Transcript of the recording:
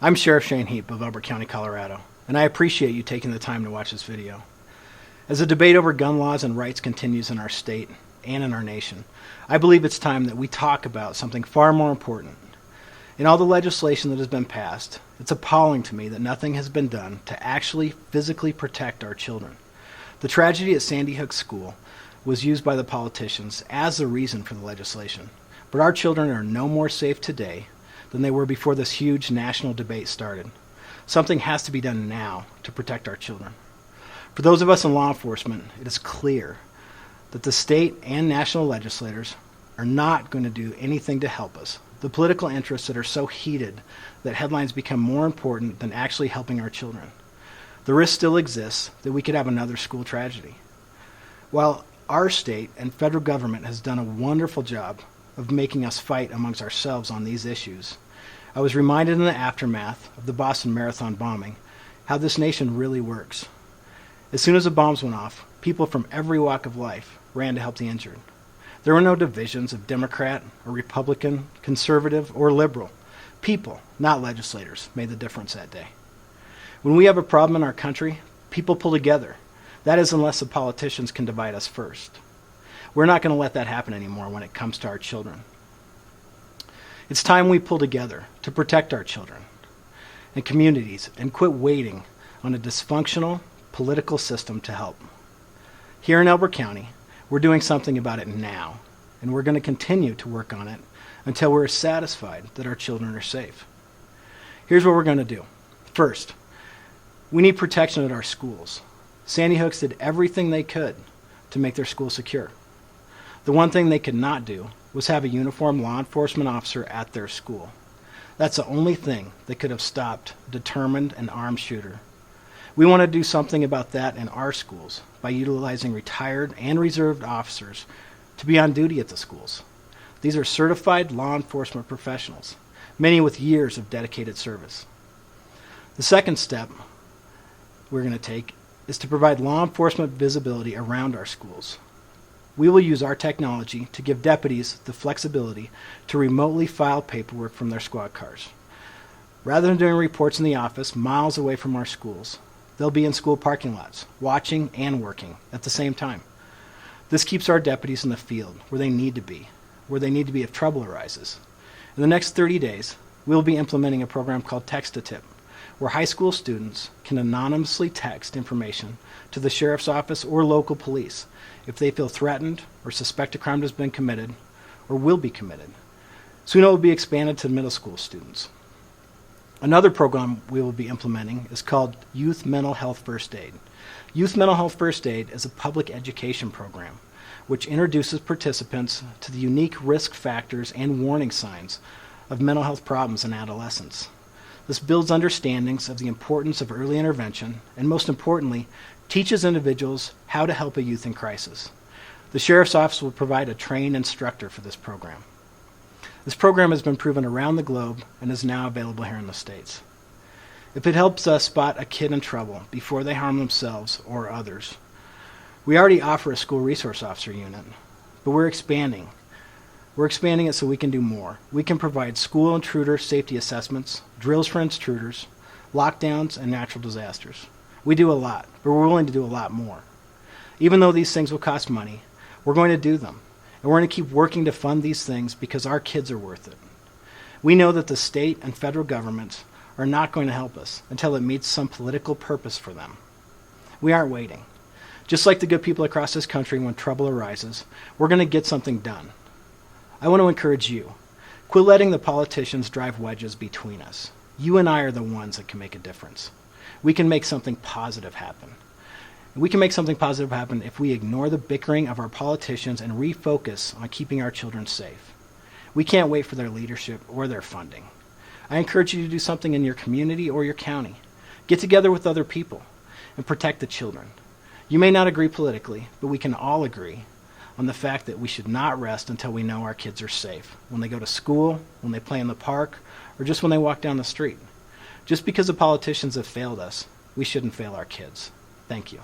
I'm Sheriff Shane Heap of Elbert County, Colorado, and I appreciate you taking the time to watch this video. As the debate over gun laws and rights continues in our state and in our nation, I believe it's time that we talk about something far more important. In all the legislation that has been passed, it's appalling to me that nothing has been done to actually physically protect our children. The tragedy at Sandy Hook School was used by the politicians as the reason for the legislation, but our children are no more safe today than they were before this huge national debate started. Something has to be done now to protect our children. For those of us in law enforcement, it is clear that the state and national legislators are not going to do anything to help us. The political interests that are so heated that headlines become more important than actually helping our children. The risk still exists that we could have another school tragedy. While our state and federal government has done a wonderful job of making us fight amongst ourselves on these issues, I was reminded in the aftermath of the Boston Marathon bombing how this nation really works. As soon as the bombs went off, people from every walk of life ran to help the injured. There were no divisions of Democrat or Republican, conservative or liberal. People, not legislators, made the difference that day. When we have a problem in our country, people pull together. That is, unless the politicians can divide us first. We're not going to let that happen anymore when it comes to our children. It's time we pull together to protect our children and communities and quit waiting on a dysfunctional political system to help. Here in Elbert County, we're doing something about it now, and we're going to continue to work on it until we're satisfied that our children are safe. Here's what we're going to do. First, we need protection at our schools. Sandy Hooks did everything they could to make their school secure. The one thing they could not do was have a uniformed law enforcement officer at their school. That's the only thing that could have stopped a determined and armed shooter. We want to do something about that in our schools by utilizing retired and reserved officers to be on duty at the schools. These are certified law enforcement professionals, many with years of dedicated service. The second step we're going to take is to provide law enforcement visibility around our schools. We will use our technology to give deputies the flexibility to remotely file paperwork from their squad cars. Rather than doing reports in the office miles away from our schools, they'll be in school parking lots, watching and working at the same time. This keeps our deputies in the field where they need to be if trouble arises. In the next 30 days, we'll be implementing a program called Text to Tip, where high school students can anonymously text information to the sheriff's office or local police if they feel threatened or suspect a crime has been committed or will be committed. Soon it will be expanded to middle school students. Another program we will be implementing is called Youth Mental Health First Aid. Youth Mental Health First Aid is a public education program which introduces participants to the unique risk factors and warning signs of mental health problems in adolescents. This builds understandings of the importance of early intervention and, most importantly, teaches individuals how to help a youth in crisis. The Sheriff's Office will provide a trained instructor for this program. This program has been proven around the globe and is now available here in the States. If it helps us spot a kid in trouble before they harm themselves or others, we already offer a school resource officer unit, but we're expanding. We're expanding it so we can do more. We can provide school intruder safety assessments, drills for intruders, lockdowns, and natural disasters. We do a lot, but we're willing to do a lot more. Even though these things will cost money, we're going to do them. And we're going to keep working to fund these things because our kids are worth it. We know that the state and federal governments are not going to help us until it meets some political purpose for them. We aren't waiting. Just like the good people across this country, when trouble arises, we're going to get something done. I want to encourage you. Quit letting the politicians drive wedges between us. You and I are the ones that can make a difference. We can make something positive happen. We can make something positive happen if we ignore the bickering of our politicians and refocus on keeping our children safe. We can't wait for their leadership or their funding. I encourage you to do something in your community or your county. Get together with other people and protect the children. You may not agree politically, but we can all agree on the fact that we should not rest until we know our kids are safe, when they go to school, when they play in the park, or just when they walk down the street. Just because the politicians have failed us, we shouldn't fail our kids. Thank you.